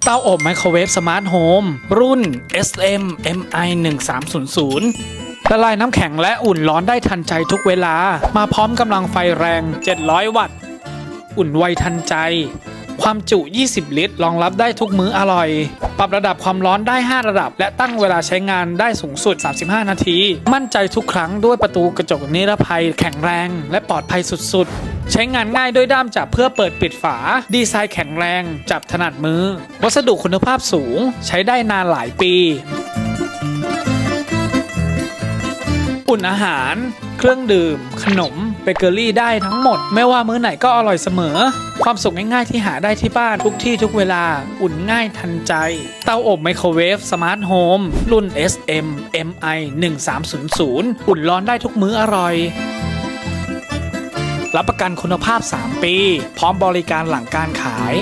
เตาอบไมโครเวฟสมาร์ทโฮมรุ่น SM MI 1300ละลายน้ำแข็งและอุ่นร้อนได้ทันใจทุกเวลามาพร้อมกำลังไฟแรง700วัตต์อุ่นไวทันใจความจุ20ลิตรรองรับได้ทุกมื้ออร่อยปรับระดับความร้อนได้5ระดับและตั้งเวลาใช้งานได้สูงสุด35นาทีมั่นใจทุกครั้งด้วยประตูกระจกนิรภัยแข็งแรงและปลอดภัยสุดๆใช้งานง่ายด้วยด้ามจับเพื่อเปิดปิดฝาดีไซน์แข็งแรงจับถนัดมือวัสดุคุณภาพสูงใช้ได้นานหลายปีอุ่นอาหารเครื่องดื่มขนมเบเกอรี่ได้ทั้งหมดไม่ว่ามื้อไหนก็อร่อยเสมอความสุขง่ายๆที่หาได้ที่บ้านทุกที่ทุกเวลาอุ่นง่ายทันใจเตาอบไมโครเวฟสมาร์ทโฮมรุ่น SM MI 1300อุ่นร้อนได้ทุกมื้ออร่อยรับประกันคุณภาพ3ปีพร้อมบริการหลังการขาย